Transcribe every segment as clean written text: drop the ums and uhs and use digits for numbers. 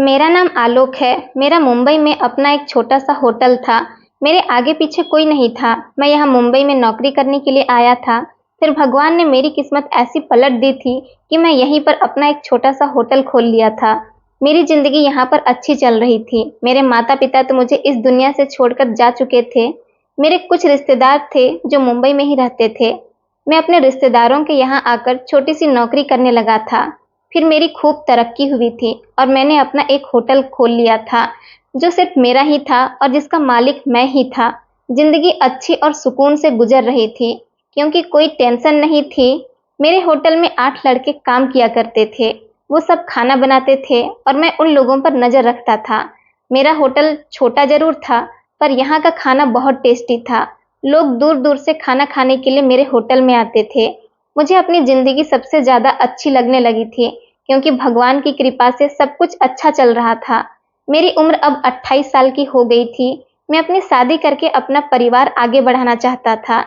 मेरा नाम आलोक है। मेरा मुंबई में अपना एक छोटा-सा होटल था। मेरे आगे-पीछे कोई नहीं था। मैं यहाँ मुंबई में नौकरी करने के लिए आया था। फिर भगवान ने मेरी किस्मत ऐसी पलट दी थी कि मैं यहीं पर अपना एक छोटा-सा होटल खोल लिया था। मेरी ज़िंदगी यहाँ पर अच्छी चल रही थी। मेरे माता-पिता तो मुझे इस दुनिया से छोड़कर जा चुके थे। मेरे कुछ रिश्तेदार थे जो मुंबई में ही रहते थे। मैं अपने रिश्तेदारों के यहाँ आकर छोटी-सी नौकरी करने लगा था। फिर मेरी खूब तरक्की हुई थी और मैंने अपना एक होटल खोल लिया था, जो सिर्फ मेरा ही था और जिसका मालिक मैं ही था। ज़िंदगी अच्छी और सुकून से गुजर रही थी, क्योंकि कोई टेंशन नहीं थी। मेरे होटल में 8 लड़के काम किया करते थे। वो सब खाना बनाते थे और मैं उन लोगों पर नज़र रखता था। मेरा होटल छोटा ज़रूर था, पर यहाँ का खाना बहुत टेस्टी था। लोग दूर-दूर से खाना खाने के लिए मेरे होटल में आते थे। मुझे अपनी ज़िंदगी सबसे ज़्यादा अच्छी लगने लगी थी, क्योंकि भगवान की कृपा से सब कुछ अच्छा चल रहा था। मेरी उम्र अब 28 साल की हो गई थी। मैं अपनी शादी करके अपना परिवार आगे बढ़ाना चाहता था,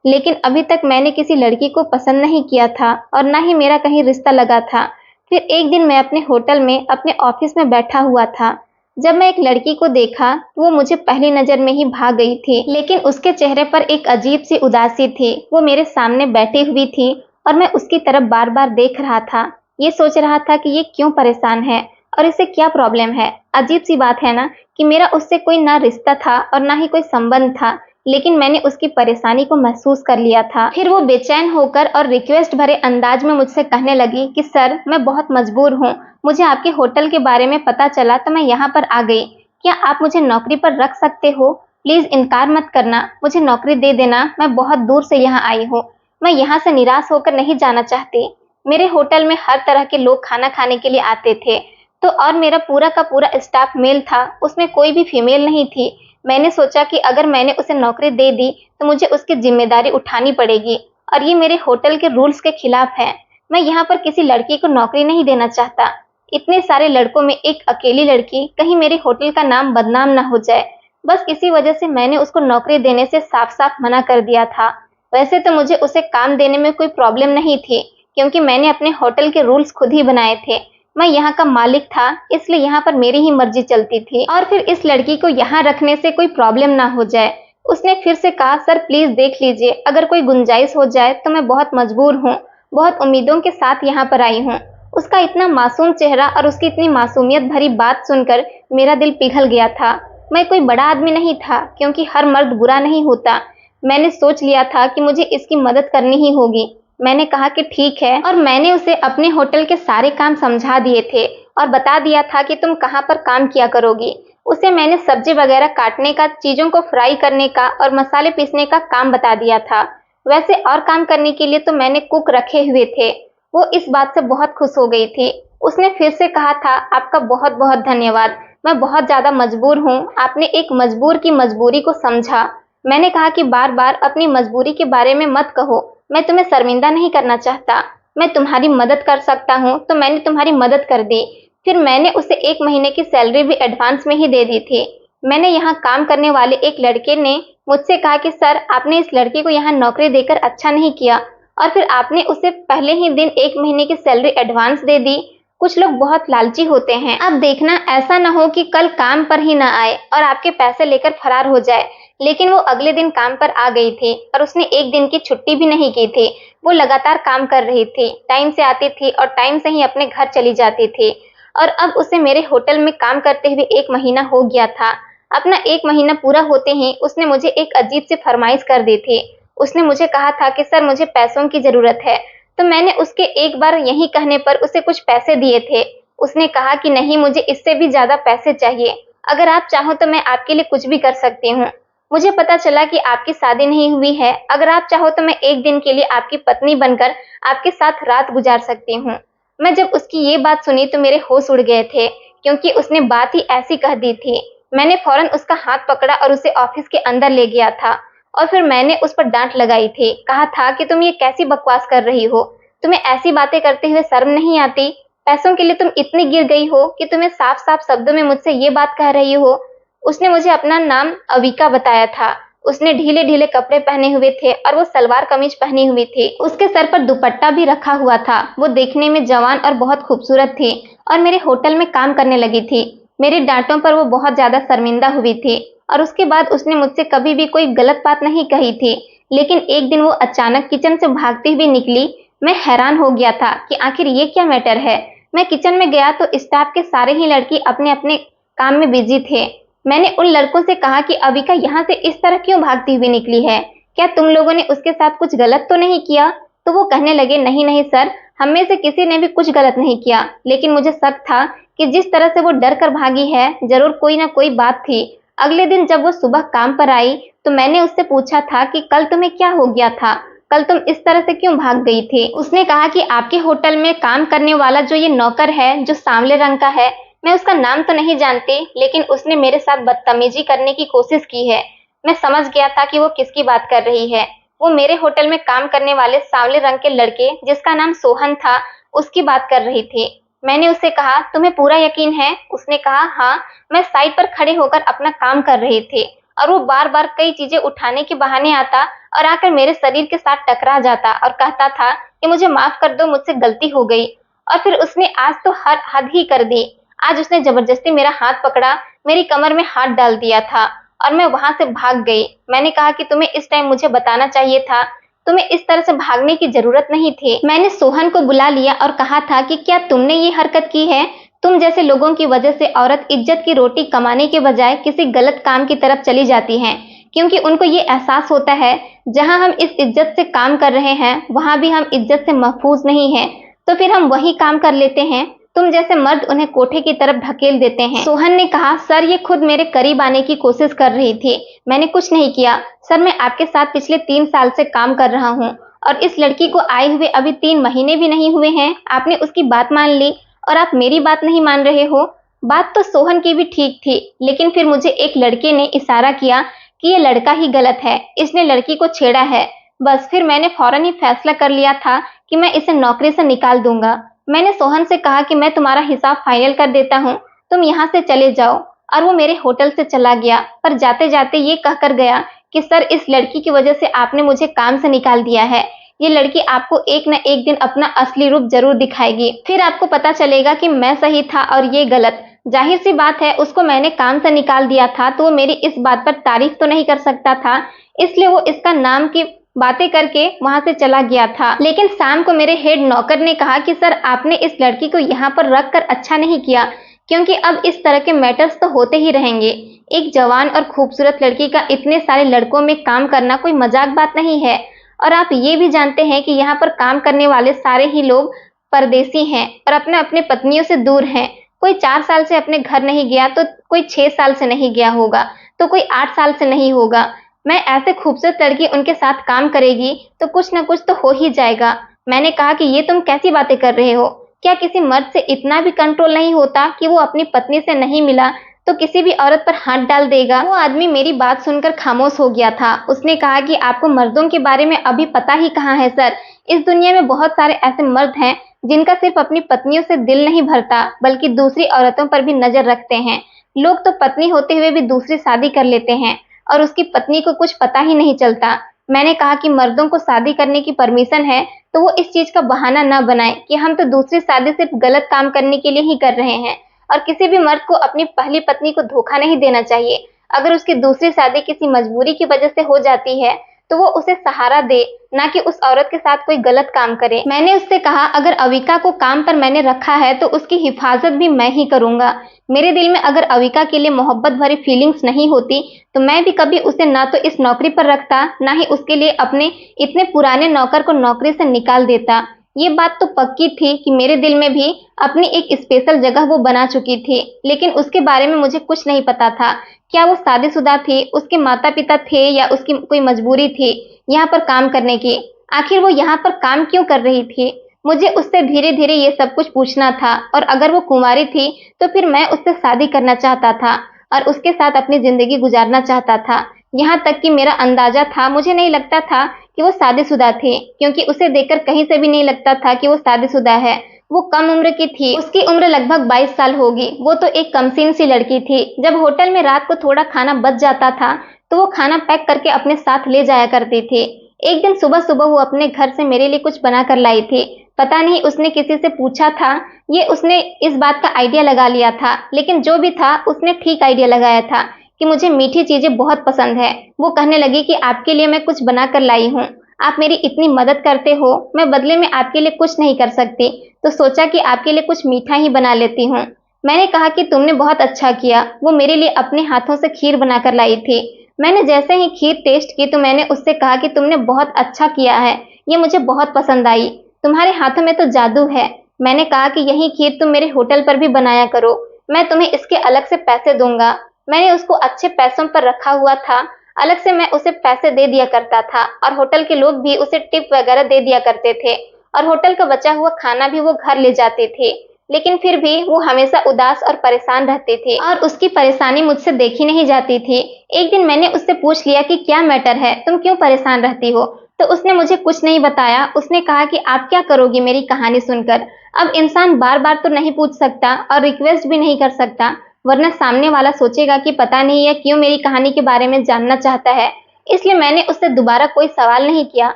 लेकिन अभी तक मैंने किसी लड़की को पसंद नहीं किया था और ना ही मेरा कहीं रिश्ता लगा था। फिर एक दिन मैं अपने होटल में अपने ऑफिस में बैठा हुआ था। जब मैं एक लड़की को देखा, तो वो मुझे पहली नज़र में ही भा गई थी, लेकिन उसके चेहरे पर एक अजीब सी उदासी थी। वो मेरे सामने बैठी हुई थी और मैं उसकी तरफ बार-बार देख रहा था। ये सोच रहा था कि ये क्यों परेशान है और इसे क्या प्रॉब्लम है। अजीब सी बात है ना कि मेरा उससे कोई ना रिश्ता था और ना ही कोई संबंध था, लेकिन मैंने उसकी परेशानी को महसूस कर लिया था। फिर वो बेचैन होकर और रिक्वेस्ट भरे अंदाज में मुझसे कहने लगी कि सर, मैं बहुत मजबूर हूँ। मुझे आपके होटल के बारे में पता चला तो मैं यहाँ पर आ गई। क्या आप मुझे नौकरी पर रख सकते हो? प्लीज इनकार मत करना, मुझे नौकरी दे देना। मैं बहुत दूर से यहाँ आई हूँ। मैं यहाँ से निराश होकर नहीं जाना चाहती। मेरे होटल में हर तरह के लोग खाना खाने के लिए आते थे, तो और मेरा पूरा का पूरा स्टाफ मेल था, उसमें कोई भी फीमेल नहीं थी। मैंने सोचा कि अगर मैंने उसे नौकरी दे दी तो मुझे उसकी जिम्मेदारी उठानी पड़ेगी और ये मेरे होटल के रूल्स के खिलाफ है। मैं यहाँ पर किसी लड़की को नौकरी नहीं देना चाहता। इतने सारे लड़कों में एक अकेली लड़की, कहीं मेरे होटल का नाम बदनाम ना हो जाए। बस इसी वजह से मैंने उसको नौकरी देने से साफ-साफ मना कर दिया था। वैसे तो मुझे उसे काम देने में कोई प्रॉब्लम नहीं थी, क्योंकि मैंने अपने होटल के रूल्स खुद ही बनाए थे। मैं यहाँ का मालिक था, इसलिए यहाँ पर मेरी ही मर्जी चलती थी और फिर इस लड़की को यहाँ रखने से कोई प्रॉब्लम ना हो जाए। उसने फिर से कहा, सर प्लीज देख लीजिए, अगर कोई गुंजाइश हो जाए तो मैं बहुत मजबूर हूँ। बहुत उम्मीदों के साथ यहाँ पर आई हूँ। उसका इतना मासूम चेहरा और उसकी इतनी मासूमियत भरी बात सुनकर मेरा दिल पिघल गया था। मैं कोई बड़ा आदमी नहीं था, क्योंकि हर मर्द बुरा नहीं होता। मैंने सोच लिया था कि मुझे इसकी मदद करनी ही होगी। मैंने कहा कि ठीक है, और मैंने उसे अपने होटल के सारे काम समझा दिए थे और बता दिया था कि तुम कहाँ पर काम किया करोगी। उसे मैंने सब्जी वगैरह काटने का, चीजों को फ्राई करने का और मसाले पीसने का काम बता दिया था। वैसे और काम करने के लिए तो मैंने कुक रखे हुए थे। वो इस बात से बहुत खुश हो गई थी। उसने फिर से कहा था, आपका बहुत बहुत धन्यवाद। मैं बहुत ज्यादा मजबूर हूँ। आपने एक मजबूर की मजबूरी को समझा। मैंने कहा कि बार बार अपनी मजबूरी के बारे में मत कहो। मैं तुम्हें शर्मिंदा नहीं करना चाहता। मैं तुम्हारी मदद कर सकता हूँ, तो मैंने तुम्हारी मदद कर दी। फिर मैंने उसे 1 महीने की सैलरी भी एडवांस में ही दे दी थी। मैंने यहाँ काम करने वाले एक लड़के ने मुझसे कहा कि सर, आपने इस लड़की को यहाँ नौकरी देकर अच्छा नहीं किया, और फिर आपने उसे पहले ही दिन 1 महीने की सैलरी एडवांस दे दी। कुछ लोग बहुत लालची होते हैं। अब देखना, ऐसा न हो कि कल काम पर ही ना आए और आपके पैसे लेकर फरार हो जाए। लेकिन वो अगले दिन काम पर आ गई थी और उसने 1 दिन की छुट्टी भी नहीं की थी। वो लगातार काम कर रही थी, टाइम से आती थी और टाइम से ही अपने घर चली जाती थी। और अब उसे मेरे होटल में काम करते हुए 1 महीना हो गया था। अपना 1 महीना पूरा होते ही उसने मुझे एक अजीब सी फरमाइश कर दी थी। उसने मुझे कहा था कि सर, मुझे पैसों की जरूरत है। तो मैंने उसके एक बार यही कहने पर उसे कुछ पैसे दिए थे। उसने कहा कि नहीं, मुझे इससे भी ज्यादा पैसे चाहिए। अगर आप चाहो तो मैं आपके लिए कुछ भी कर सकती हूँ। मुझे पता चला कि आपकी शादी नहीं हुई है। अगर आप चाहो तो मैं 1 दिन के लिए आपकी पत्नी बनकर आपके साथ रात गुजार सकती हूँ। मैं जब उसकी ये बात सुनी तो मेरे होश उड़ गए थे, क्योंकि उसने बात ही ऐसी कह दी थी। मैंने फौरन उसका हाथ पकड़ा और उसे ऑफिस के अंदर ले गया था और फिर मैंने उस पर डांट लगाई थी। कहा था कि तुम ये कैसी बकवास कर रही हो? तुम्हें ऐसी बातें करते हुए शर्म नहीं आती? पैसों के लिए तुम इतनी गिर गई हो कि तुम्हें साफ साफ शब्दों में मुझसे ये बात कह रही हो? उसने मुझे अपना नाम अविका बताया था। उसने ढीले ढीले कपड़े पहने हुए थे और वो सलवार कमीज पहनी हुई थी। उसके सर पर दुपट्टा भी रखा हुआ था। वो देखने में जवान और बहुत खूबसूरत थी और मेरे होटल में काम करने लगी थी। मेरी डांटों पर वो बहुत ज्यादा शर्मिंदा हुई थी और उसके बाद उसने मुझसे कभी भी कोई गलत बात नहीं कही थी। लेकिन एक दिन वो अचानक किचन से भागती हुई निकली। मैं हैरान हो गया था कि आखिर ये क्या मैटर है। मैं किचन में गया तो स्टाफ के सारे ही लड़के अपने अपने काम में बिजी थे। मैंने उन लड़कों से कहा कि अविका यहाँ से इस तरह क्यों भागती हुई निकली है, क्या तुम लोगों ने उसके साथ कुछ गलत तो नहीं किया? तो वो कहने लगे, नहीं नहीं सर, हम में से किसी ने भी कुछ गलत नहीं किया, लेकिन मुझे शक था कि जिस तरह से वो डर कर भागी है जरूर कोई ना कोई बात थी। अगले दिन जब वो सुबह काम पर आई तो मैंने उससे पूछा था कि कल तुम्हें क्या हो गया था, कल तुम इस तरह से क्यों भाग गई थी? उसने कहा कि आपके होटल में काम करने वाला जो ये नौकर है जो सांवले रंग का है, मैं उसका नाम तो नहीं जानती, लेकिन उसने मेरे साथ बदतमीजी करने की कोशिश की है। मैं समझ गया था कि वो किसकी बात कर रही है। वो मेरे होटल में काम करने वाले सांवले रंग के लड़के जिसका नाम सोहन था उसकी बात कर रही थी। मैंने उससे कहा, तुम्हें पूरा यकीन है? उसने कहा, हाँ, मैं साइड पर खड़े होकर अपना काम कर रही थी और वो बार बार कई चीजें उठाने के बहाने आता और आकर मेरे शरीर के साथ टकरा जाता और कहता था कि मुझे माफ कर दो, मुझसे गलती हो गई। और फिर उसने आज तो हद ही कर दी। आज उसने जबरदस्ती मेरा हाथ पकड़ा, मेरी कमर में हाथ डाल दिया था और मैं वहां से भाग गई। मैंने कहा कि तुम्हें इस टाइम मुझे बताना चाहिए था, तुम्हें इस तरह से भागने की जरूरत नहीं थी। मैंने सोहन को बुला लिया और कहा था कि क्या तुमने ये हरकत की है? तुम जैसे लोगों की वजह से औरत इज्जत की रोटी कमाने के बजाय किसी गलत काम की तरफ चली जाती हैं, क्योंकि उनको ये एहसास होता है जहां हम इस इज्जत से काम कर रहे हैं वहां भी हम इज्जत से महफूज नहीं हैं, तो फिर हम वही काम कर लेते हैं। तुम जैसे मर्द उन्हें कोठे की तरफ ढकेल देते हैं। सोहन ने कहा, सर ये खुद मेरे करीब आने की कोशिश कर रही थी, मैंने कुछ नहीं किया। सर मैं आपके साथ पिछले 3 साल से काम कर रहा हूँ और इस लड़की को आए हुए अभी 3 महीने भी नहीं हुए हैं, आपने उसकी बात मान ली और आप मेरी बात नहीं मान रहे हो। बात तो सोहन की भी ठीक थी, लेकिन फिर मुझे एक लड़के ने इशारा किया कि ये लड़का ही गलत है, इसने लड़की को छेड़ा है। बस फिर मैंने फौरन ही फैसला कर लिया था कि मैं इसे नौकरी से निकाल दूंगा। मैंने सोहन से कहा कि मैं तुम्हारा हिसाब फाइनल कर देता हूँ, तुम यहाँ से चले जाओ। और वो मेरे होटल से चला गया, पर जाते जाते ये कहकर गया कि सर इस लड़की की वजह से आपने मुझे काम से निकाल दिया है। ये लड़की आपको एक न एक दिन अपना असली रूप जरूर दिखाएगी, फिर आपको पता चलेगा कि मैं सही था और ये गलत। जाहिर सी बात है, उसको मैंने काम से निकाल दिया था तो वो मेरी इस बात पर तारीफ तो नहीं कर सकता था, इसलिए वो इसका नाम की बातें करके वहां से चला गया था। लेकिन शाम को मेरे हेड नौकर ने कहा कि सर आपने इस लड़की को यहाँ पर रख कर अच्छा नहीं किया, क्योंकि अब इस तरह के मैटर्स तो होते ही रहेंगे। एक जवान और खूबसूरत लड़की का इतने सारे लड़कों में काम करना कोई मजाक बात नहीं है। और आप ये भी जानते हैं कि यहाँ पर काम करने वाले सारे ही लोग परदेसी हैं और अपने अपने पत्नियों से दूर हैं। कोई 4 साल से अपने घर नहीं गया तो कोई 6 साल से नहीं गया होगा, तो कोई 8 साल से नहीं होगा। मैं ऐसे खूबसूरत लड़की उनके साथ काम करेगी तो कुछ ना कुछ तो हो ही जाएगा। मैंने कहा कि ये तुम कैसी बातें कर रहे हो? क्या किसी मर्द से इतना भी कंट्रोल नहीं होता कि वो अपनी पत्नी से नहीं मिला तो किसी भी औरत पर हाथ डाल देगा? वो आदमी मेरी बात सुनकर खामोश हो गया था। उसने कहा कि आपको मर्दों के बारे में अभी पता ही कहाँ है सर। इस दुनिया में बहुत सारे ऐसे मर्द हैं जिनका सिर्फ अपनी पत्नियों से दिल नहीं भरता, बल्कि दूसरी औरतों पर भी नजर रखते हैं। लोग तो पत्नी होते हुए भी दूसरी शादी कर लेते हैं और उसकी पत्नी को कुछ पता ही नहीं चलता। मैंने कहा कि मर्दों को शादी करने की परमिशन है तो वो इस चीज का बहाना ना बनाए कि हम तो दूसरी शादी सिर्फ गलत काम करने के लिए ही कर रहे हैं। और किसी भी मर्द को अपनी पहली पत्नी को धोखा नहीं देना चाहिए। अगर उसकी दूसरी शादी किसी मजबूरी की वजह से हो जाती है तो वो उसे सहारा दे, ना कि उस औरत के साथ कोई गलत काम करे। मैंने उससे कहा, अगर अविका को काम पर मैंने रखा है तो उसकी हिफाजत भी मैं ही करूंगा। मेरे दिल में अगर अविका के लिए मोहब्बत भरी फीलिंग्स नहीं होती तो मैं भी कभी उसे ना तो इस नौकरी पर रखता, ना ही उसके लिए अपने इतने पुराने नौकर को नौकरी से निकाल देता। ये बात तो पक्की थी कि मेरे दिल में भी अपनी एक स्पेशल जगह वो बना चुकी थी, लेकिन उसके बारे में मुझे कुछ नहीं पता था। क्या वो शादीशुदा थी, उसके माता पिता थे, या उसकी कोई मजबूरी थी यहाँ पर काम करने की? आखिर वो यहाँ पर काम क्यों कर रही थी? मुझे उससे धीरे धीरे ये सब कुछ पूछना था। और अगर वो कुंवारी थी तो फिर मैं उससे शादी करना चाहता था और उसके साथ अपनी जिंदगी गुजारना चाहता था। यहाँ तक कि मेरा अंदाजा था, मुझे नहीं लगता था कि वो शादीशुदा थी, क्योंकि उसे देखकर कहीं से भी नहीं लगता था कि वो शादीशुदा है। वो कम उम्र की थी, उसकी उम्र लगभग 22 साल होगी। वो तो एक कमसीन सी लड़की थी। जब होटल में रात को थोड़ा खाना बच जाता था तो वो खाना पैक करके अपने साथ ले जाया करती थी। एक दिन सुबह सुबह वो अपने घर से मेरे लिए कुछ बना कर लाई थी। पता नहीं उसने किसी से पूछा था, ये उसने इस बात का आइडिया लगा लिया था, लेकिन जो भी था उसने ठीक आइडिया लगाया था कि मुझे मीठी चीजें बहुत पसंद है। वो कहने लगी कि आपके लिए मैं कुछ बना कर लाई हूँ, आप मेरी इतनी मदद करते हो, मैं बदले में आपके लिए कुछ नहीं कर सकती, तो सोचा कि आपके लिए कुछ मीठा ही बना लेती हूँ। मैंने कहा कि तुमने बहुत अच्छा किया। वो मेरे लिए अपने हाथों से खीर बनाकर लाई थी। मैंने जैसे ही खीर टेस्ट की तो मैंने उससे कहा कि तुमने बहुत अच्छा किया है, ये मुझे बहुत पसंद आई, तुम्हारे हाथों में तो जादू है। मैंने कहा कि यही खीर तुम मेरे होटल पर भी बनाया करो, मैं तुम्हें इसके अलग से पैसे दूंगा। मैंने उसको अच्छे पैसों पर रखा हुआ था, अलग से मैं उसे पैसे दे दिया करता था और होटल के लोग भी उसे टिप वगैरह दे दिया करते थे और होटल का बचा हुआ खाना भी वो घर ले जाते थे। लेकिन फिर भी वो हमेशा उदास और परेशान रहती थी और उसकी परेशानी मुझसे देखी नहीं जाती थी। एक दिन मैंने उससे पूछ लिया कि क्या मैटर है, तुम क्यों परेशान रहती हो? तो उसने मुझे कुछ नहीं बताया। उसने कहा कि आप क्या करोगी मेरी कहानी सुनकर? अब इंसान बार बार तो नहीं पूछ सकता और रिक्वेस्ट भी नहीं कर सकता, वरना सामने वाला सोचेगा कि पता नहीं यह क्यों मेरी कहानी के बारे में जानना चाहता है। इसलिए मैंने उससे दोबारा कोई सवाल नहीं किया।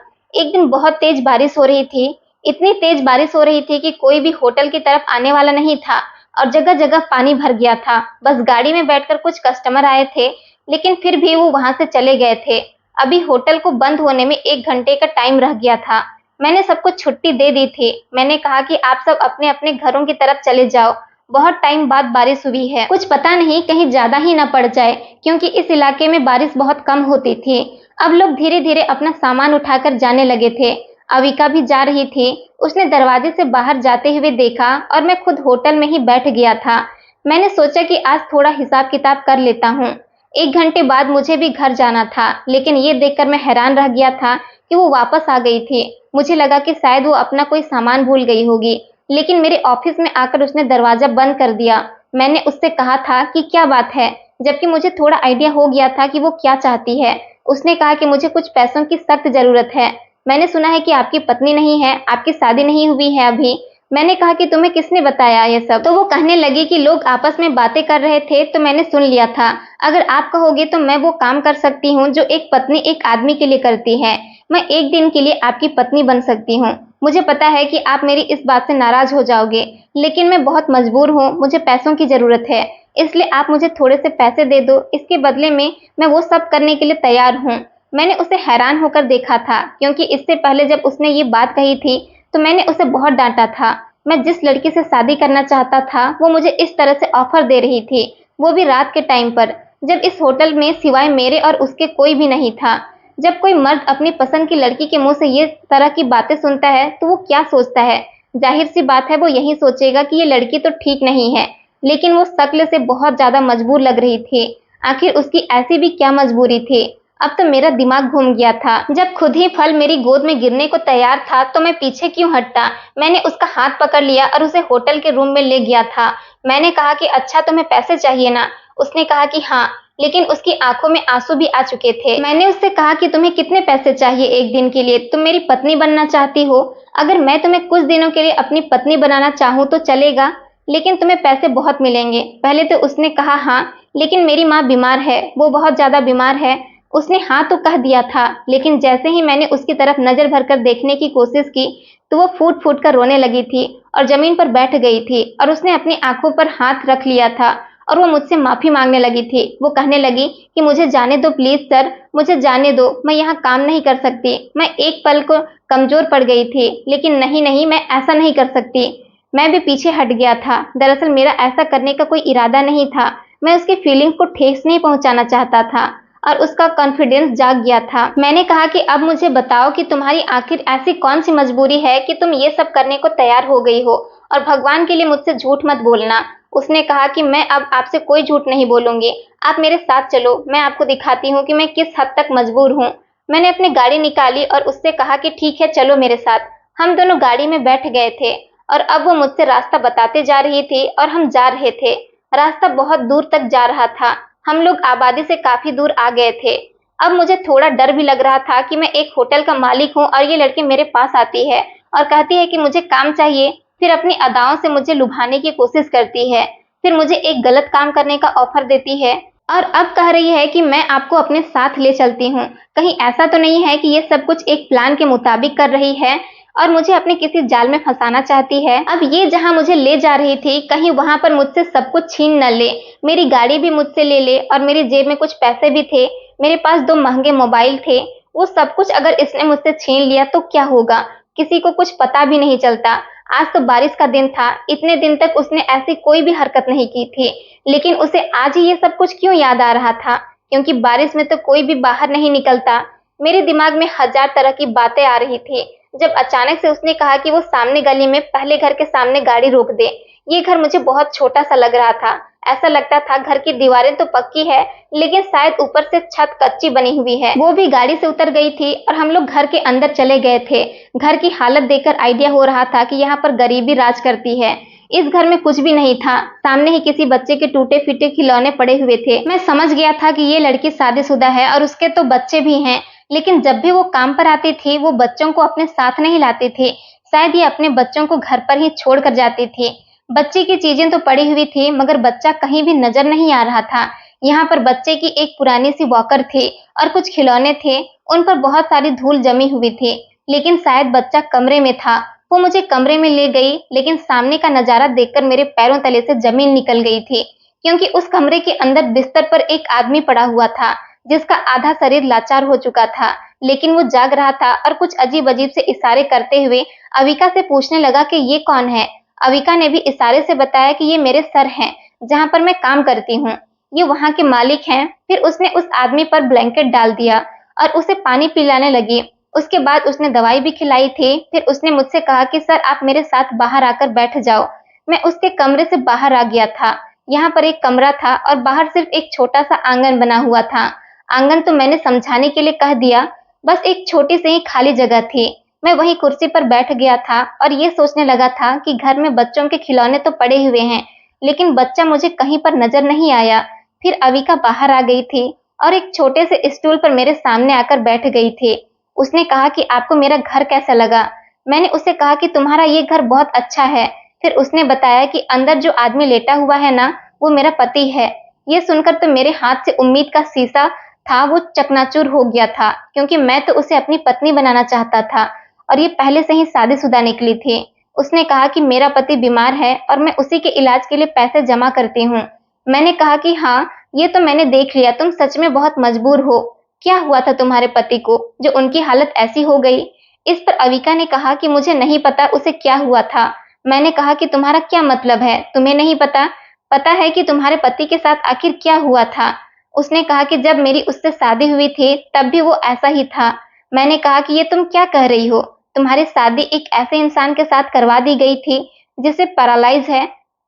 एक दिन बहुत तेज बारिश हो रही थी। इतनी तेज बारिश हो रही थी कि कोई भी होटल की तरफ आने वाला नहीं था और जगह जगह पानी भर गया था। बस गाड़ी में बैठकर कुछ कस्टमर आए थे, लेकिन फिर भी वो वहां से चले गए थे। अभी होटल को बंद होने में 1 घंटे का टाइम रह गया था। मैंने सबको छुट्टी दे दी थी। मैंने कहा कि आप सब अपने अपने घरों की तरफ चले जाओ, बहुत टाइम बाद बारिश हुई है, कुछ पता नहीं कहीं ज्यादा ही ना पड़ जाए, क्योंकि इस इलाके में बारिश बहुत कम होती थी। अब लोग धीरे धीरे अपना सामान उठाकर जाने लगे थे। अविका भी जा रही थी। उसने दरवाजे से बाहर जाते हुए देखा और मैं खुद होटल में ही बैठ गया था। मैंने सोचा कि आज थोड़ा हिसाब किताब कर लेता हूँ। 1 घंटे बाद मुझे भी घर जाना था, लेकिन ये देखकर मैं हैरान रह गया था कि वो वापस आ गई थी। मुझे लगा कि शायद वो अपना कोई सामान भूल गई होगी, लेकिन मेरे ऑफिस में आकर उसने दरवाजा बंद कर दिया। मैंने उससे कहा था कि क्या बात है, जबकि मुझे थोड़ा आइडिया हो गया था कि वो क्या चाहती है। उसने कहा कि मुझे कुछ पैसों की सख्त जरूरत है। मैंने सुना है कि आपकी पत्नी नहीं है, आपकी शादी नहीं हुई है अभी। मैंने कहा कि तुम्हें किसने बताया ये सब? तो वो कहने लगी कि लोग आपस में बातें कर रहे थे तो मैंने सुन लिया था। अगर आप कहोगे तो मैं वो काम कर सकती हूँ जो एक पत्नी एक आदमी के लिए करती है। मैं एक दिन के लिए आपकी पत्नी बन सकती हूँ। मुझे पता है कि आप मेरी इस बात से नाराज हो जाओगे, लेकिन मैं बहुत मजबूर हूँ, मुझे पैसों की जरूरत है, इसलिए आप मुझे थोड़े से पैसे दे दो, इसके बदले में मैं वो सब करने के लिए तैयार हूँ। मैंने उसे हैरान होकर देखा था, क्योंकि इससे पहले जब उसने ये बात कही थी तो मैंने उसे बहुत डांटा था। मैं जिस लड़की से शादी करना चाहता था वो मुझे इस तरह से ऑफर दे रही थी, वो भी रात के टाइम पर, जब इस होटल में सिवाय मेरे और उसके कोई भी नहीं था। जब कोई मर्द अपनी पसंद की लड़की के मुंह से ये तरह की बातें सुनता है तो वो क्या सोचता है? जाहिर सी बात है वो यही सोचेगा कि ये लड़की तो ठीक नहीं है, लेकिन वो शक्ल से बहुत ज्यादा मजबूर लग रही थी। आखिर उसकी ऐसी भी क्या मजबूरी थी? अब तो मेरा दिमाग घूम गया था। जब खुद ही फल मेरी गोद में गिरने को तैयार था तो मैं पीछे क्यों हटता? मैंने उसका हाथ पकड़ लिया और उसे होटल के रूम में ले गया था। मैंने कहा कि अच्छा तुम्हें पैसे चाहिए ना? उसने कहा कि हाँ, लेकिन उसकी आंखों में आंसू भी आ चुके थे। मैंने उससे कहा कि तुम्हें कितने पैसे चाहिए एक दिन के लिए? तुम मेरी पत्नी बनना चाहती हो? अगर मैं तुम्हें कुछ दिनों के लिए अपनी पत्नी बनाना चाहूँ तो चलेगा, लेकिन तुम्हें पैसे बहुत मिलेंगे। पहले तो उसने कहा हाँ, लेकिन मेरी माँ बीमार है, वो बहुत ज्यादा बीमार है। उसने हाँ तो कह दिया था, लेकिन जैसे ही मैंने उसकी तरफ नजर भरकर देखने की कोशिश की तो वो फूट फूट कर रोने लगी थी और जमीन पर बैठ गई थी और उसने अपनी आंखों पर हाथ रख लिया था और वो मुझसे माफी मांगने लगी थी। वो कहने लगी कि मुझे जाने दो प्लीज सर, मुझे जाने दो, मैं यहाँ काम नहीं कर सकती। मैं एक पल को कमजोर पड़ गई थी, लेकिन नहीं नहीं, मैं ऐसा नहीं कर सकती। मैं भी पीछे हट गया था। दरअसल मेरा ऐसा करने का कोई इरादा नहीं था, मैं उसकी फीलिंग्स को ठेस नहीं पहुंचाना चाहता था और उसका कॉन्फिडेंस जाग गया था। मैंने कहा कि अब मुझे बताओ कि तुम्हारी आखिर ऐसी कौन सी मजबूरी है कि तुम ये सब करने को तैयार हो गई हो, और भगवान के लिए मुझसे झूठ मत बोलना। उसने कहा कि मैं अब आपसे कोई झूठ नहीं बोलूंगी, आप मेरे साथ चलो, मैं आपको दिखाती हूँ कि मैं किस हद तक मजबूर हूँ। मैंने अपनी गाड़ी निकाली और उससे कहा कि ठीक है चलो मेरे साथ। हम दोनों गाड़ी में बैठ गए थे और अब वो मुझसे रास्ता बताते जा रही थी और हम जा रहे थे। रास्ता बहुत दूर तक जा रहा था। हम लोग आबादी से काफी दूर आ गए थे। अब मुझे थोड़ा डर भी लग रहा था कि मैं एक होटल का मालिक हूँ और ये लड़की मेरे पास आती है और कहती है कि मुझे काम चाहिए, फिर अपनी अदाओं से मुझे लुभाने की कोशिश करती है, फिर मुझे एक गलत काम करने का ऑफर देती है। और अब कह रही है कि मैं आपको अपने साथ ले चलती हूँ। कहीं ऐसा तो नहीं है कि ये सब कुछ एक प्लान के मुताबिक कर रही है और मुझे अपने किसी जाल में फंसाना चाहती है। अब ये जहाँ मुझे ले जा रही थी, कहीं वहां पर मुझसे सब कुछ छीन न ले, मेरी गाड़ी भी मुझसे ले ले और मेरी जेब में कुछ पैसे भी थे, मेरे पास 2 महंगे मोबाइल थे। वो सब कुछ अगर इसने मुझसे छीन लिया तो क्या होगा? किसी को कुछ पता भी नहीं चलता। आज तो बारिश का दिन था, इतने दिन तक उसने ऐसी कोई भी हरकत नहीं की थी, लेकिन उसे आज ही ये सब कुछ क्यों याद आ रहा था? क्योंकि बारिश में तो कोई भी बाहर नहीं निकलता। मेरे दिमाग में हजार तरह की बातें आ रही थी जब अचानक से उसने कहा कि वो सामने गली में पहले घर के सामने गाड़ी रोक दे। ये घर मुझे बहुत छोटा सा लग रहा था। ऐसा लगता था घर की दीवारें तो पक्की है, लेकिन शायद ऊपर से छत कच्ची बनी हुई है। वो भी गाड़ी से उतर गई थी और हम लोग घर के अंदर चले गए थे। घर की हालत देखकर आइडिया हो रहा था कि यहाँ पर गरीबी राज करती है। इस घर में कुछ भी नहीं था, सामने ही किसी बच्चे के टूटे फीटे खिलौने पड़े हुए थे। मैं समझ गया था कि ये लड़की शादीशुदा है और उसके तो बच्चे भी हैं, लेकिन जब भी वो काम पर आती थी वो बच्चों को अपने साथ नहीं लाती थी। शायद ये अपने बच्चों को घर पर ही छोड़ कर जाती थी। बच्चे की चीजें तो पड़ी हुई थी, मगर बच्चा कहीं भी नजर नहीं आ रहा था। यहाँ पर बच्चे की एक पुरानी सी वॉकर थी और कुछ खिलौने थे, उन पर बहुत सारी धूल जमी हुई थी, लेकिन शायद बच्चा कमरे में था। वो मुझे कमरे में ले गई, लेकिन सामने का नजारा देखकर मेरे पैरों तले से जमीन निकल गई थी, क्योंकि उस कमरे के अंदर बिस्तर पर एक आदमी पड़ा हुआ था, जिसका आधा शरीर लाचार हो चुका था, लेकिन वो जाग रहा था और कुछ अजीब अजीब से इशारे करते हुए अविका से पूछने लगा कि ये कौन है। अविका ने भी इशारे से बताया कि ये मेरे सर हैं, जहाँ पर मैं काम करती हूँ, ये वहाँ के मालिक हैं। फिर उसने उस आदमी पर ब्लैंकेट डाल दिया और उसे पानी पिलाने लगी। उसके बाद उसने दवाई भी खिलाई थी। फिर उसने मुझसे कहा कि सर आप मेरे साथ बाहर आकर बैठ जाओ। मैं उसके कमरे से बाहर आ गया था। यहाँ पर एक कमरा था और बाहर सिर्फ एक छोटा सा आंगन बना हुआ था। आंगन तो मैंने समझाने के लिए कह दिया, बस एक छोटी सी ही खाली जगह थी। मैं वहीं कुर्सी पर बैठ गया था और ये सोचने लगा था कि घर में बच्चों के खिलौने तो पड़े हुए हैं, लेकिन बच्चा मुझे कहीं पर नजर नहीं आया। फिर अविका बाहर आ गई थी और एक छोटे से स्टूल पर मेरे सामने आकर बैठ गई थी। उसने कहा कि आपको मेरा घर कैसा लगा? मैंने उसे कहा कि तुम्हारा ये घर बहुत अच्छा है। फिर उसने बताया कि अंदर जो आदमी लेटा हुआ है ना, वो मेरा पति है। ये सुनकर तो मेरे हाथ से उम्मीद का शीशा था वो चकनाचूर हो गया था, क्योंकि मैं तो उसे अपनी पत्नी बनाना चाहता था और ये पहले से ही शादीशुदा निकली थी। उसने कहा कि मेरा पति बीमार है और मैं उसी के इलाज के लिए पैसे जमा करती हूँ। मैंने कहा कि हाँ, ये तो मैंने देख लिया, तुम सच में बहुत मजबूर हो। क्या हुआ था तुम्हारे पति को जो उनकी हालत ऐसी हो गई? इस पर अविका ने कहा कि मुझे नहीं पता उसे क्या हुआ था। मैंने कहा कि तुम्हारा क्या मतलब है, तुम्हें नहीं पता? पता है कि तुम्हारे पति के साथ आखिर क्या हुआ था? उसने कहा कि जब मेरी उससे शादी हुई थी तब भी वो ऐसा ही था। मैंने कहा कि ये तुम क्या कह रही हो? तुम्हारी शादी एक ऐसे इंसान के साथ करवा दी गई थी जिसे पैरालाइज है।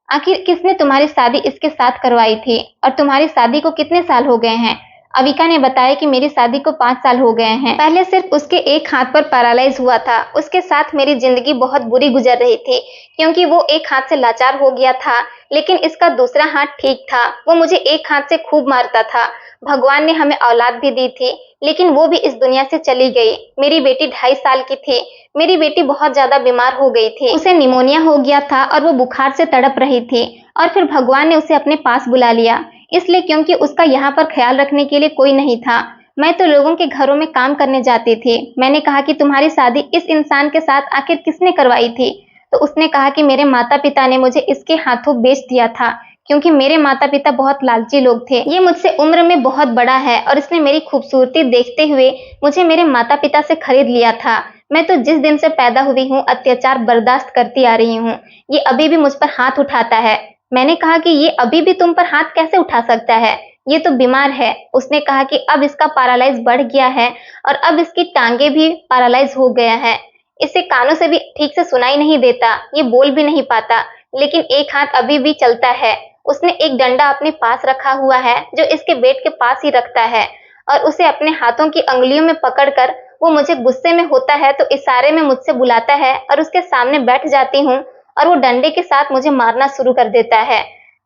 आखिर किसने तुम्हारी शादी इसके साथ करवाई थी और तुम्हारी शादी को कितने साल हो गए हैं? अविका ने बताया कि मेरी शादी को 5 साल हो गए हैं। पहले सिर्फ उसके एक हाथ पर पैरालाइज हुआ था। उसके साथ मेरी जिंदगी बहुत बुरी गुजर रही थी, क्योंकि वो एक हाथ से लाचार हो गया था, लेकिन इसका दूसरा हाथ ठीक था। वो मुझे एक हाथ से खूब मारता था। भगवान ने हमें औलाद भी दी थी, लेकिन वो भी इस दुनिया से चली गई। मेरी बेटी 2.5 साल की थी। मेरी बेटी बहुत ज्यादा बीमार हो गई थी। उसे निमोनिया हो गया था और वो बुखार से तड़प रही थी, और फिर भगवान ने उसे अपने पास बुला लिया, इसलिए क्योंकि उसका यहाँ पर ख्याल रखने के लिए कोई नहीं था। मैं तो लोगों के घरों में काम करने जाती थी। मैंने कहा कि तुम्हारी शादी इस इंसान के साथ आखिर किसने करवाई थी? तो उसने कहा कि मेरे माता पिता ने मुझे इसके हाथों बेच दिया था, क्योंकि मेरे माता पिता बहुत लालची लोग थे। ये मुझसे उम्र में बहुत बड़ा है और इसने मेरी खूबसूरती देखते हुए मुझे मेरे माता पिता से खरीद लिया था। मैं तो जिस दिन से पैदा हुई हूँ अत्याचार बर्दाश्त करती आ रही हूँ। ये अभी भी मुझ पर हाथ उठाता है। मैंने कहा कि ये अभी भी तुम पर हाथ कैसे उठा सकता है? ये तो बीमार है। उसने कहा कि अब इसका पैरालाइज बढ़ गया है और अब इसकी टांगे भी पैरालाइज हो गया है। इसे कानों से भी ठीक से सुनाई नहीं देता, ये बोल भी नहीं पाता, लेकिन एक हाथ अभी भी चलता है। उसने एक डंडा अपने पास रखा हुआ है जो इसके बेड के पास ही रखता है, और उसे अपने हाथों की अंगुलियों में पकड़कर वो मुझे गुस्से में होता है तो इशारे में मुझसे बुलाता है और उसके सामने बैठ जाती हूँ और वो डंडे के साथ मुझे मारना शुरू कर देता है।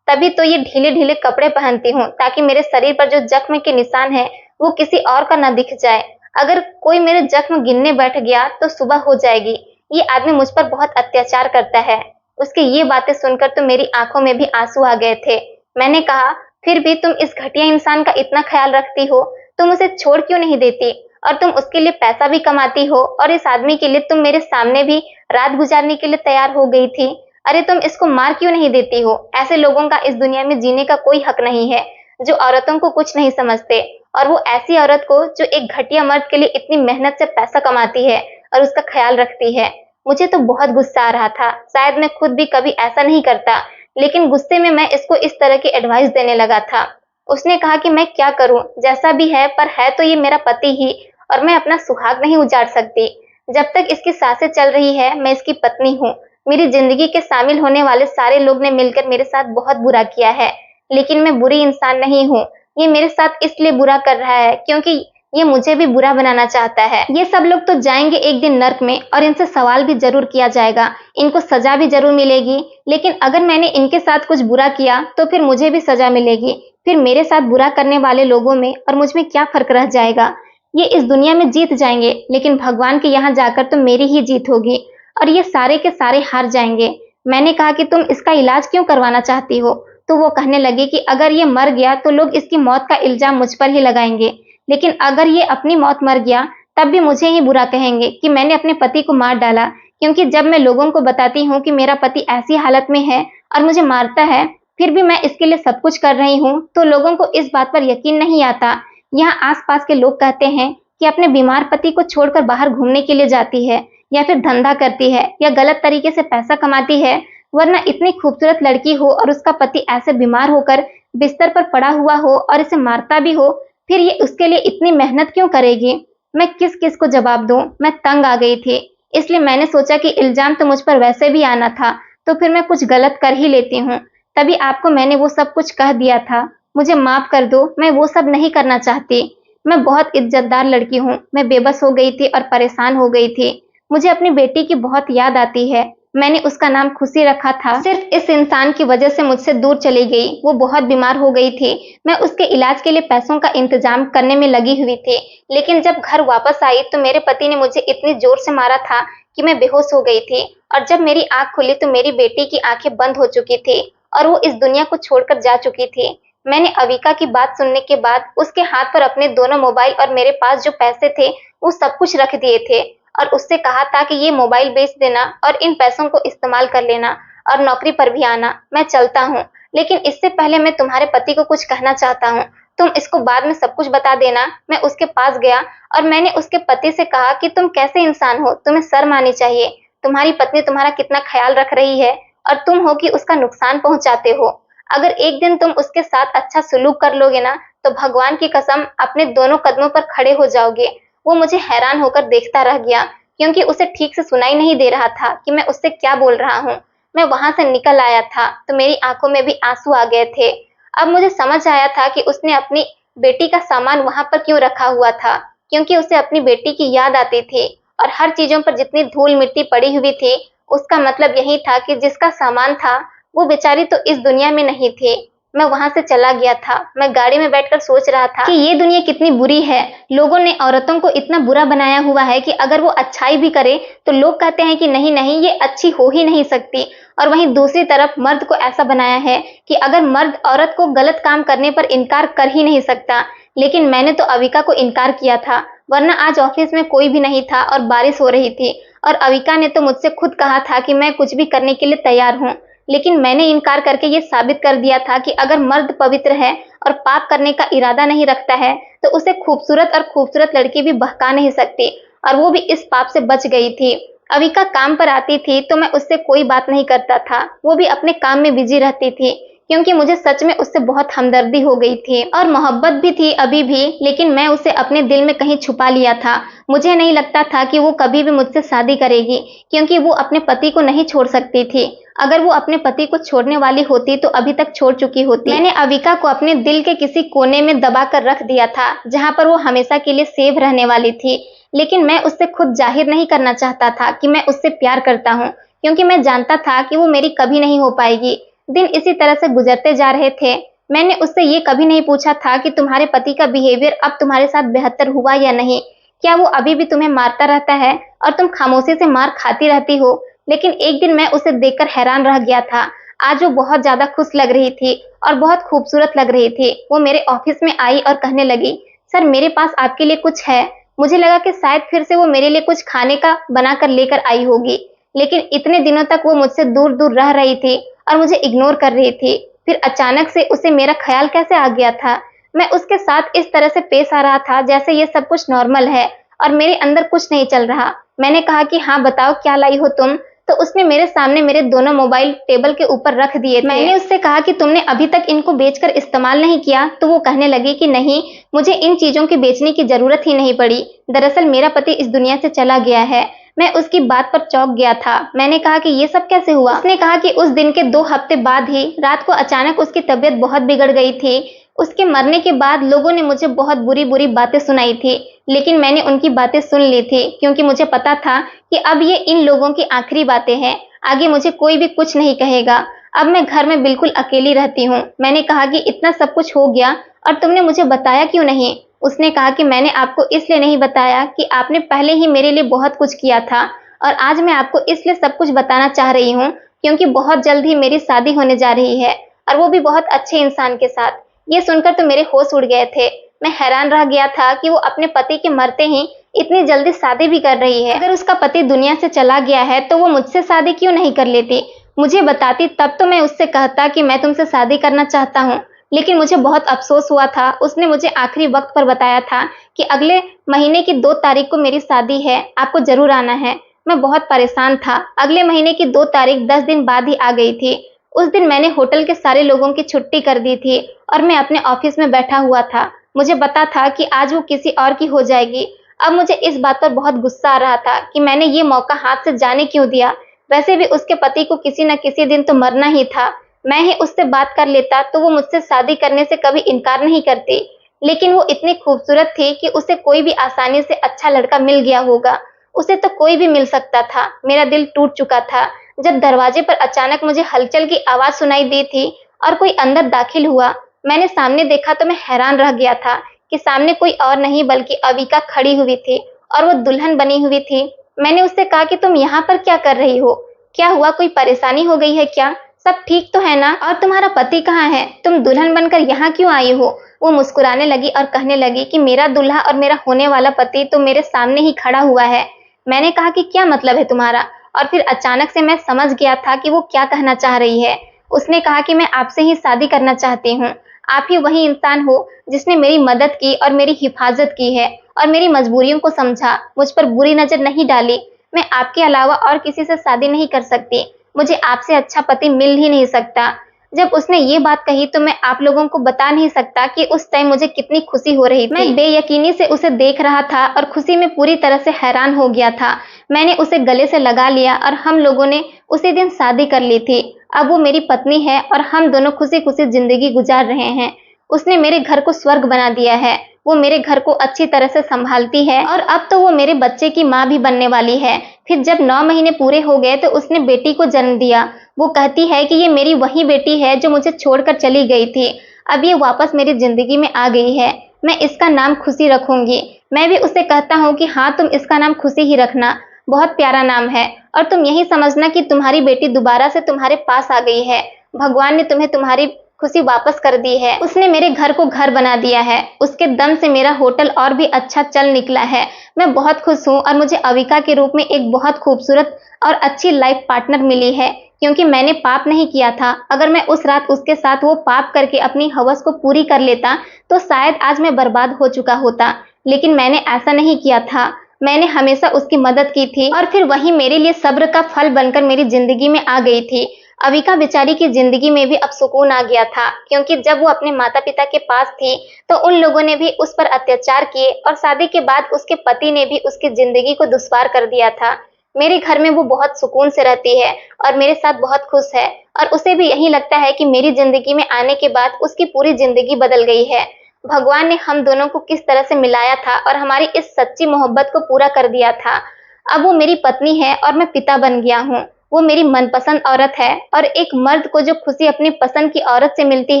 तभी तो ये ढीले ढीले कपड़े पहनती हूँ, ताकि मेरे शरीर पर जो जख्म के निशान है वो किसी और का न दिख जाए। अगर कोई मेरे जख्म गिनने बैठ गया तो सुबह हो जाएगी। ये आदमी मुझ पर बहुत अत्याचार करता है। उसकी ये बातें सुनकर तो मेरी आंखों में भी आंसू आ गए थे। मैंने कहा, फिर भी तुम इस घटिया इंसान का इतना ख्याल रखती हो। तुम उसे छोड़ क्यों नहीं देती? और तुम उसके लिए पैसा भी कमाती हो और इस आदमी के लिए तुम मेरे सामने भी रात गुजारने के लिए तैयार हो गई थी। अरे तुम इसको मार क्यों नहीं देती हो? ऐसे लोगों का इस दुनिया में जीने का कोई हक नहीं है, जो औरतों को कुछ नहीं समझते, और वो ऐसी औरत को जो एक घटिया मर्द के लिए इतनी मेहनत से पैसा कमाती है और उसका ख्याल रखती है। मुझे तो बहुत गुस्सा आ रहा था। शायद मैं खुद भी कभी ऐसा नहीं करता, लेकिन गुस्से में मैं इसको इस तरह की एडवाइस देने लगा था। उसने कहा कि मैं क्या करूं, जैसा भी है, पर है तो ये मेरा पति ही, और मैं अपना सुहाग नहीं उजाड़ सकती। जब तक इसकी सांसें चल रही है मैं इसकी पत्नी हूँ। मेरी जिंदगी के शामिल होने वाले सारे लोग ने मिलकर मेरे साथ बहुत बुरा किया है, लेकिन मैं बुरी इंसान नहीं हूँ। ये मेरे साथ इसलिए बुरा कर रहा है क्योंकि ये मुझे भी बुरा बनाना चाहता है। ये सब लोग तो जाएंगे एक दिन नर्क में, और इनसे सवाल भी जरूर किया जाएगा, इनको सजा भी जरूर मिलेगी। लेकिन अगर मैंने इनके साथ कुछ बुरा किया तो फिर मुझे भी सजा मिलेगी। फिर मेरे साथ बुरा करने वाले लोगों में और मुझ में क्या फर्क रह जाएगा? ये इस दुनिया में जीत जाएंगे, लेकिन भगवान के यहाँ जाकर तो मेरी ही जीत होगी, और ये सारे के सारे हार जाएंगे। मैंने कहा कि तुम इसका इलाज क्यों करवाना चाहती हो? तो वो कहने लगी कि अगर ये मर गया तो लोग इसकी मौत का इल्जाम मुझ पर ही लगाएंगे, लेकिन अगर ये अपनी मौत मर गया तब भी मुझे ही बुरा कहेंगे कि मैंने अपने पति को मार डाला। क्योंकि जब मैं लोगों को बताती हूँ कि मेरा पति ऐसी हालत में है और मुझे मारता है, फिर भी मैं इसके लिए सब कुछ कर रही हूँ, तो लोगों को इस बात पर यकीन नहीं आता। यहाँ आसपास के लोग कहते हैं कि अपने बीमार पति को छोड़कर बाहर घूमने के लिए जाती है, या फिर धंधा करती है, या गलत तरीके से पैसा कमाती है। वरना इतनी खूबसूरत लड़की हो और उसका पति ऐसे बीमार होकर बिस्तर पर पड़ा हुआ हो और इसे मारता भी हो, फिर ये उसके लिए इतनी मेहनत क्यों करेगी? मैं किस किस को जवाब दूं? मैं तंग आ गई थी। इसलिए मैंने सोचा कि इल्जाम तो मुझ पर वैसे भी आना था, तो फिर मैं कुछ गलत कर ही लेती हूँ। तभी आपको मैंने वो सब कुछ कह दिया था। मुझे माफ कर दो, मैं वो सब नहीं करना चाहती। मैं बहुत इज्जतदार लड़की हूँ। मैं बेबस हो गई थी और परेशान हो गई थी। मुझे अपनी बेटी की बहुत याद आती है। मैंने उसका नाम खुशी रखा था। सिर्फ इस इंसान की वजह से मुझसे दूर चली गई। वो बहुत बीमार हो गई थी। मैं उसके इलाज के लिए पैसों का इंतजाम करने में लगी हुई थी, लेकिन जब घर वापस आई तो मेरे पति ने मुझे इतनी जोर से मारा था कि मैं बेहोश हो गई थी। और जब मेरी आंख खुली तो मेरी बेटी की आंखें बंद हो चुकी थी और वो इस दुनिया को छोड़कर जा चुकी थी। मैंने अविका की बात सुनने के बाद उसके हाथ पर अपने दोनों मोबाइल और मेरे पास जो पैसे थे वो सब कुछ रख दिए थे, और उससे कहा था कि ये मोबाइल बेच देना और इन पैसों को इस्तेमाल कर लेना और नौकरी पर भी आना। मैं चलता हूँ, लेकिन इससे पहले मैं तुम्हारे पति को कुछ कहना चाहता हूँ। तुम इसको बाद में सब कुछ बता देना। मैं उसके पास गया और मैंने उसके पति से कहा कि तुम कैसे इंसान हो, तुम्हें शर्म आनी चाहिए। तुम्हारी पत्नी तुम्हारा कितना ख्याल रख रही है और तुम हो कि उसका नुकसान पहुंचाते हो। अगर एक दिन तुम उसके साथ अच्छा सलूक कर लोगे ना, तो भगवान की कसम अपने दोनों कदमों पर खड़े हो जाओगे। वो मुझे हैरान होकर देखता रह गया, क्योंकि उसे ठीक से सुनाई नहीं दे रहा था कि मैं उससे क्या बोल रहा हूँ। मैं वहां से निकल आया था तो मेरी आंखों में भी आंसू आ गए थे। अब मुझे समझ आया था कि उसने अपनी बेटी का सामान वहां पर क्यों रखा हुआ था, क्योंकि उसे अपनी बेटी की याद आती थी। और हर चीजों पर जितनी धूल मिट्टी पड़ी हुई थी, उसका मतलब यही था कि जिसका सामान था वो बेचारी तो इस दुनिया में नहीं थी। मैं वहां से चला गया था। मैं गाड़ी में बैठकर सोच रहा था कि ये दुनिया कितनी बुरी है। लोगों ने औरतों को इतना बुरा बनाया हुआ है कि अगर वो अच्छाई भी करे तो लोग कहते हैं कि नहीं नहीं, ये अच्छी हो ही नहीं सकती। और वहीं दूसरी तरफ मर्द को ऐसा बनाया है कि अगर मर्द औरत को गलत काम करने पर इनकार कर ही नहीं सकता। लेकिन मैंने तो अविका को इनकार किया था, वरना आज ऑफिस में कोई भी नहीं था और बारिश हो रही थी। और अविका ने तो मुझसे खुद कहा था कि मैं कुछ भी करने के लिए तैयार हूँ, लेकिन मैंने इनकार करके ये साबित कर दिया था कि अगर मर्द पवित्र है और पाप करने का इरादा नहीं रखता है तो उसे खूबसूरत लड़की भी बहका नहीं सकती, और वो भी इस पाप से बच गई थी। अविका काम पर आती थी तो मैं उससे कोई बात नहीं करता था। वो भी अपने काम में बिजी रहती थी, क्योंकि मुझे सच में उससे बहुत हमदर्दी हो गई थी और मोहब्बत भी थी अभी भी, लेकिन मैं उसे अपने दिल में कहीं छुपा लिया था। मुझे नहीं लगता था कि वो कभी भी मुझसे शादी करेगी, क्योंकि वो अपने पति को नहीं छोड़ सकती थी। अगर वो अपने पति को छोड़ने वाली होती तो अभी तक छोड़ चुकी होती। मैंने अविका को अपने दिल के किसी कोने में दबा कर रख दिया था, जहां पर वो हमेशा के लिए सेफ रहने वाली थी। लेकिन मैं उससे खुद जाहिर नहीं करना चाहता था कि मैं उससे प्यार करता हूँ, क्योंकि मैं जानता था कि वो मेरी कभी नहीं हो पाएगी। दिन इसी तरह से गुजरते जा रहे थे। मैंने उससे ये कभी नहीं पूछा था कि तुम्हारे पति का बिहेवियर अब तुम्हारे साथ बेहतर हुआ या नहीं। क्या वो अभी भी तुम्हें मारता रहता है और तुम खामोशी से मार खाती रहती हो? लेकिन एक दिन मैं उसे देखकर हैरान रह गया था। आज वो बहुत ज़्यादा खुश लग रही थी और बहुत खूबसूरत लग रही थी। वो मेरे ऑफिस में आई और कहने लगी, सर मेरे पास आपके लिए कुछ है। मुझे लगा कि शायद फिर से वो मेरे लिए कुछ खाने का बनाकर लेकर आई होगी, लेकिन इतने दिनों तक वो मुझसे दूर दूर रह रही थी और मुझे इग्नोर कर रही थी। फिर अचानक से उसे मेरा ख्याल कैसे आ गया था। मैं उसके साथ इस तरह से पेश आ रहा था जैसे ये सब कुछ नॉर्मल है और मेरे अंदर कुछ नहीं चल रहा। मैंने कहा कि हाँ बताओ क्या लाई हो तुम। तो उसने मेरे सामने मेरे दोनों मोबाइल टेबल के ऊपर रख दिए थे। मैंने उससे कहा कि तुमने अभी तक इनको बेचकर इस्तेमाल नहीं किया। तो वो कहने लगी कि नहीं, मुझे इन चीजों के बेचने की जरूरत ही नहीं पड़ी। दरअसल मेरा पति इस दुनिया से चला गया है। मैं उसकी बात पर चौंक गया था। मैंने कहा कि ये सब कैसे हुआ। उसने कहा कि उस दिन के 2 हफ्ते बाद ही रात को अचानक उसकी तबीयत बहुत बिगड़ गई थी। उसके मरने के बाद लोगों ने मुझे बहुत बुरी बुरी बातें सुनाई थी, लेकिन मैंने उनकी बातें सुन ली थी क्योंकि मुझे पता था कि अब ये इन लोगों की आखिरी बातें हैं। आगे मुझे कोई भी कुछ नहीं कहेगा। अब मैं घर में बिल्कुल अकेली रहती हूँ। मैंने कहा कि इतना सब कुछ हो गया और तुमने मुझे बताया क्यों नहीं। उसने कहा कि मैंने आपको इसलिए नहीं बताया कि आपने पहले ही मेरे लिए बहुत कुछ किया था और आज मैं आपको इसलिए सब कुछ बताना चाह रही हूँ क्योंकि बहुत जल्द ही मेरी शादी होने जा रही है, और वो भी बहुत अच्छे इंसान के साथ। ये सुनकर तो मेरे होश उड़ गए थे। मैं हैरान रह गया था कि वो अपने पति के मरते ही इतनी जल्दी शादी भी कर रही है। अगर उसका पति दुनिया से चला गया है तो वो मुझसे शादी क्यों नहीं कर लेती। मुझे बताती तब तो मैं उससे कहता कि मैं तुमसे शादी करना चाहता हूँ। लेकिन मुझे बहुत अफसोस हुआ था। उसने मुझे आखिरी वक्त पर बताया था कि अगले महीने की 2 तारीख को मेरी शादी है, आपको जरूर आना है। मैं बहुत परेशान था। अगले महीने की 2 तारीख 10 दिन बाद ही आ गई थी। उस दिन मैंने होटल के सारे लोगों की छुट्टी कर दी थी और मैं अपने ऑफिस में बैठा हुआ था। मुझे पता था कि आज वो किसी और की हो जाएगी। अब मुझे इस बात पर बहुत गुस्सा आ रहा था कि मैंने ये मौका हाथ से जाने क्यों दिया। वैसे भी उसके पति को किसी न किसी दिन तो मरना ही था। मैं ही उससे बात कर लेता तो वो मुझसे शादी करने से कभी इनकार नहीं करती। लेकिन वो इतनी खूबसूरत थी कि उसे कोई भी आसानी से अच्छा लड़का मिल गया होगा। उसे तो कोई भी मिल सकता था। मेरा दिल टूट चुका था जब दरवाजे पर अचानक मुझे हलचल की आवाज सुनाई दी थी और कोई अंदर दाखिल हुआ। मैंने सामने देखा तो मैं हैरान रह गया था कि सामने कोई और नहीं बल्कि अविका खड़ी हुई थी और वो दुल्हन बनी हुई थी। मैंने उससे कहा कि तुम यहाँ पर क्या कर रही हो? क्या हुआ, कोई परेशानी हो गई है क्या? सब ठीक तो है ना? और तुम्हारा पति कहाँ है? तुम दुल्हन बनकर यहाँ क्यों आई हो? वो मुस्कुराने लगी और कहने लगी कि मेरा दूल्हा और मेरा होने वाला पति तो मेरे सामने ही खड़ा हुआ है। मैंने कहा कि क्या मतलब है तुम्हारा? और फिर अचानक से मैं समझ गया था कि वो क्या कहना चाह रही है। उसने कहा कि मैं आपसे ही शादी करना चाहती हूँ। आप ही वही इंसान हो जिसने मेरी मदद की और मेरी हिफाजत की है और मेरी मजबूरियों को समझा, मुझ पर बुरी नजर नहीं डाली। मैं आपके अलावा और किसी से शादी नहीं कर सकती। मुझे आपसे अच्छा पति मिल ही नहीं सकता। जब उसने ये बात कही तो मैं आप लोगों को बता नहीं सकता कि उस टाइम मुझे कितनी खुशी हो रही थी। मैं बेयकीनी से उसे देख रहा था और खुशी में पूरी तरह से हैरान हो गया था। मैंने उसे गले से लगा लिया और हम लोगों ने उसी दिन शादी कर ली थी। अब वो मेरी पत्नी है और हम दोनों खुशी खुशी जिंदगी गुजार रहे हैं। उसने मेरे घर को स्वर्ग बना दिया है। वो मेरे घर को अच्छी तरह से संभालती है और अब तो वो मेरे बच्चे की माँ भी बनने वाली है। फिर जब 9 महीने पूरे हो गए तो उसने बेटी को जन्म दिया। वो कहती है कि ये मेरी वही बेटी है जो मुझे छोड़कर चली गई थी। अब ये वापस मेरी जिंदगी में आ गई है। मैं इसका नाम खुशी रखूंगी। मैं भी उसे कहता हूँ कि हाँ तुम इसका नाम खुशी ही रखना, बहुत प्यारा नाम है। और तुम यही समझना कि तुम्हारी बेटी दोबारा से तुम्हारे पास आ गई है। भगवान ने तुम्हें तुम्हारी खुशी वापस कर दी है। उसने मेरे घर को घर बना दिया है। उसके दम से मेरा होटल और भी अच्छा चल निकला है। मैं बहुत खुश हूँ और मुझे अविका के रूप में एक बहुत खूबसूरत और अच्छी लाइफ पार्टनर मिली है क्योंकि मैंने पाप नहीं किया था। अगर मैं उस रात उसके साथ वो पाप करके अपनी हवस को पूरी कर लेता तो शायद आज मैं बर्बाद हो चुका होता, लेकिन मैंने ऐसा नहीं किया था। मैंने हमेशा उसकी मदद की थी और फिर वही मेरे लिए सब्र का फल बनकर मेरी जिंदगी में आ गई थी। अविका बेचारी की जिंदगी में भी अब सुकून आ गया था क्योंकि जब वो अपने माता पिता के पास थी तो उन लोगों ने भी उस पर अत्याचार किए और शादी के बाद उसके पति ने भी उसकी जिंदगी को दुश्वार कर दिया था। मेरे घर में वो बहुत सुकून से रहती है और मेरे साथ बहुत खुश है और उसे भी यही लगता है कि मेरी जिंदगी में आने के बाद उसकी पूरी जिंदगी बदल गई है। भगवान ने हम दोनों को किस तरह से मिलाया था और हमारी इस सच्ची मोहब्बत को पूरा कर दिया था। अब वो मेरी पत्नी है और मैं पिता बन गया हूँ। वो मेरी मनपसंद औरत है और एक मर्द को जो खुशी अपनी पसंद की औरत से मिलती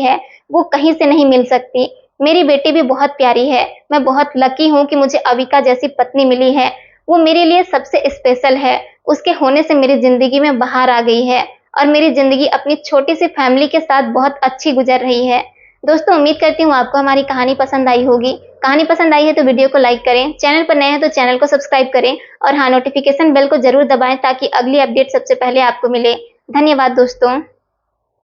है वो कहीं से नहीं मिल सकती। मेरी बेटी भी बहुत प्यारी है। मैं बहुत लकी हूँ कि मुझे अविका जैसी पत्नी मिली है। वो मेरे लिए सबसे स्पेशल है। उसके होने से मेरी जिंदगी में बहार आ गई है और मेरी ज़िंदगी अपनी छोटी सी फैमिली के साथ बहुत अच्छी गुजर रही है। दोस्तों, उम्मीद करती हूँ आपको हमारी कहानी पसंद आई होगी। कहानी पसंद आई है तो वीडियो को लाइक करें, चैनल पर नए हैं तो चैनल को सब्सक्राइब करें और हाँ, नोटिफिकेशन बेल को जरूर दबाएं ताकि अगली अपडेट सबसे पहले आपको मिले। धन्यवाद दोस्तों।